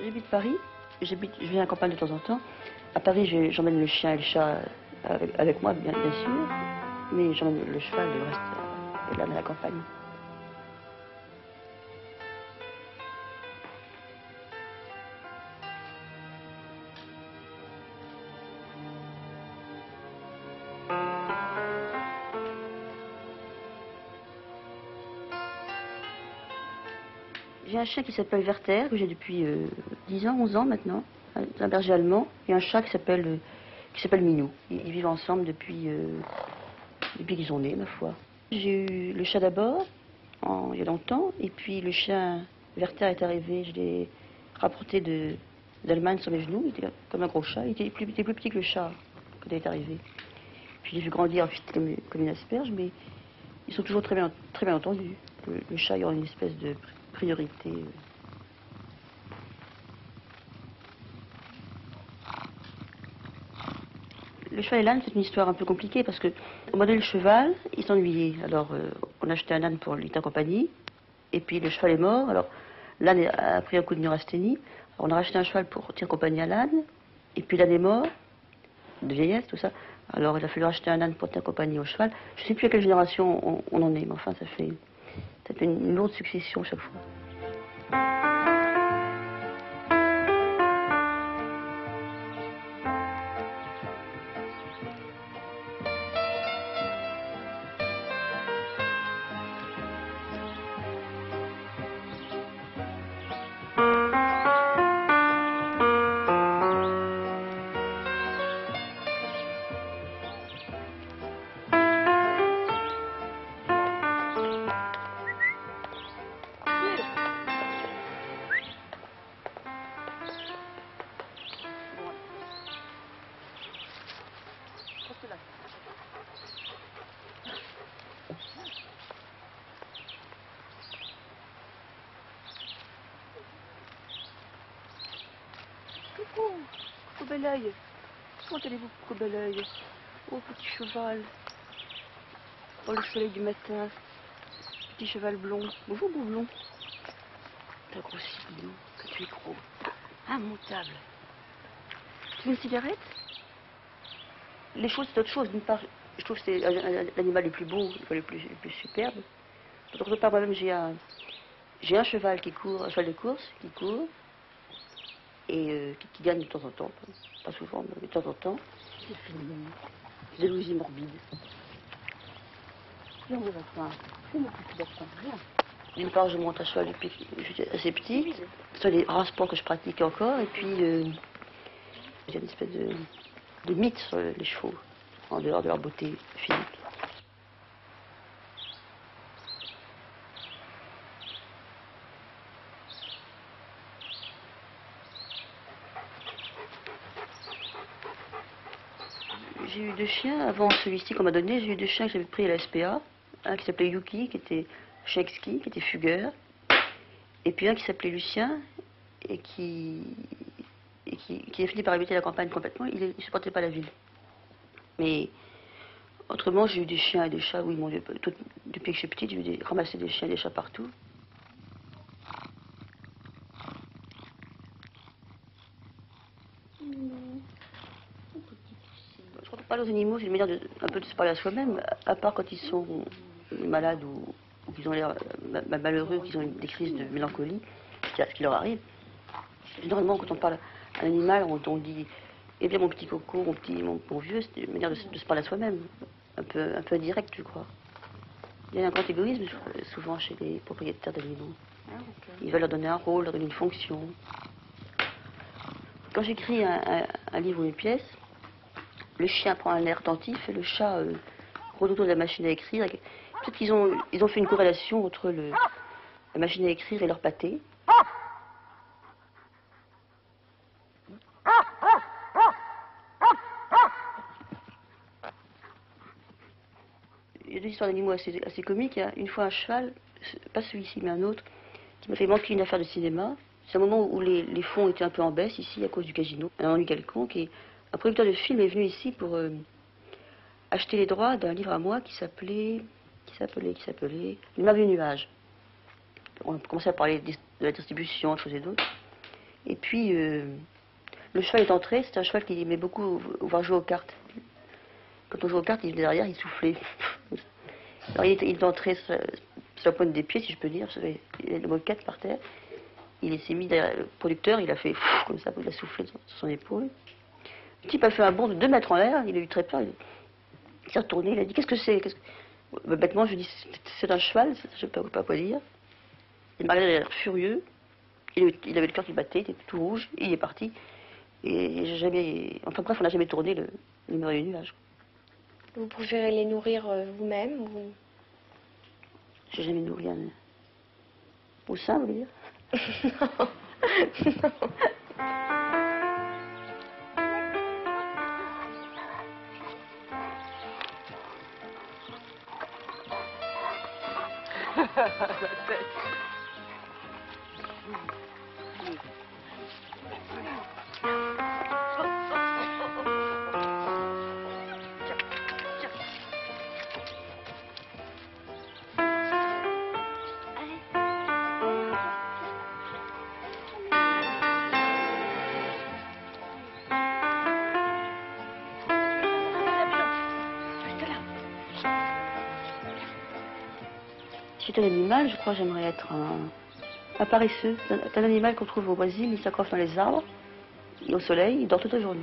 J'habite Paris, je viens à la campagne de temps en temps. À Paris, j'emmène le chien et le chat avec moi, bien sûr, mais j'emmène le cheval, le reste est là dans la campagne. J'ai un chien qui s'appelle Werther, que j'ai depuis 10 ans, 11 ans maintenant, un berger allemand, et un chat qui s'appelle Minou. Ils vivent ensemble depuis qu'ils sont nés, ma foi. J'ai eu le chat d'abord, il y a longtemps, et puis le chien Werther est arrivé, je l'ai rapporté d'Allemagne sur mes genoux, il était comme un gros chat, il était plus petit que le chat quand il est arrivé. Puis je l'ai vu grandir vite comme une asperge, mais ils sont toujours très bien entendus. Le chat, il y aura une espèce de priorité. Le cheval et l'âne, c'est une histoire un peu compliquée parce que au moment donné, le cheval, il s'ennuyait. Alors, on a acheté un âne pour lui tenir compagnie. Et puis, le cheval est mort. Alors, l'âne a pris un coup de neurasthénie. Alors, on a racheté un cheval pour tenir compagnie à l'âne. Et puis, l'âne est mort, de vieillesse, tout ça. Alors, il a fallu racheter un âne pour tenir compagnie au cheval. Je ne sais plus à quelle génération on en est, mais enfin, ça fait une lourde succession chaque fois. Coucou, bel oeil. Comment allez-vous, coucou, bel oeil? Oh, petit cheval. Oh, le soleil du matin. Petit cheval blond. Bonjour, blond. T'as grossi, dis donc, que tu es gros. Immontable. Tu veux une cigarette? Les choses, c'est autre chose. D'une part, je trouve que c'est l'animal le plus beau, le plus superbe. D'autre part, moi-même, j'ai un cheval qui court, un cheval de course qui court et qui gagne de temps en temps. Pas souvent, mais de temps en temps. C'est de jalousie morbide. Viens, on va faire. Fais-moi plus d'action. Viens. D'une part, je monte à cheval depuis que j'étais assez petit. Ce sont les rares sports que je pratique encore. Et puis, il y a une espèce de mythe sur les chevaux, en dehors de leur beauté physique. J'ai eu 2 chiens avant celui-ci qu'on m'a donné. J'ai eu 2 chiens que j'avais pris à la SPA. Un qui s'appelait Yuki, qui était chien exquis, qui était fugueur. Et puis un qui s'appelait Lucien et qui a fini par habiter la campagne complètement. Il ne supportait pas la ville. Mais autrement, j'ai eu des chiens et des chats. Oui, mon Dieu, depuis que je suis petite, j'ai ramassé des chiens et des chats partout. Je crois que parler aux animaux, c'est une manière un peu de se parler à soi-même, à part quand ils sont malades ou qu'ils ont l'air malheureux, ou qu'ils ont des crises de mélancolie, ce qui leur arrive. Généralement, quand on parle à un animal, on dit « Eh bien, mon petit coco, mon vieux », c'est une manière de se parler à soi-même, un peu indirect, je crois. Il y a un grand égoïsme, souvent, chez les propriétaires d'animaux. Ils veulent leur donner un rôle, leur donner une fonction. Quand j'écris un livre ou une pièce, le chien prend un air attentif et le chat rôde autour de la machine à écrire. Peut-être qu'ils ont fait une corrélation entre la machine à écrire et leur pâté. Il y a des histoires d'animaux assez comiques. Il y a une fois un cheval, pas celui-ci mais un autre, qui m'a fait manquer une affaire de cinéma. C'est un moment où les fonds étaient un peu en baisse ici à cause du casino, un ennui quelconque. Et un producteur de film est venu ici pour acheter les droits d'un livre à moi qui s'appelait Le meuble du nuage. On commençait à parler de la distribution, de choses et d'autres. Et puis, le cheval est entré, c'est un cheval qui aimait beaucoup voir jouer aux cartes. Quand on jouait aux cartes, il venait derrière, il soufflait. Alors, il est entré sur la pointe des pieds, si je peux dire, il y a le moquette par terre. Il s'est mis derrière le producteur, il a fait comme ça, il a soufflé sur son épaule. Le type a fait un bond de 2 mètres en l'air, il a eu très peur, il s'est retourné, il a dit qu'est-ce que c'est Bêtement, je lui ai dit c'est un cheval, je ne sais pas quoi dire. Il m'a l'air furieux, il avait le cœur qui battait, il était tout rouge, et il est parti. Et j'ai jamais. Enfin bref, on n'a jamais tourné le merveilleux nuage. Vous préférez les nourrir vous-même ou... J'ai jamais nourri un. Au sein, vous voulez dire? Non. Non. La tête. Si j'étais un animal, je crois que j'aimerais être un paresseux. C'est un animal qu'on trouve au Brésil, il s'accroche dans les arbres, et au soleil, il dort toute la journée.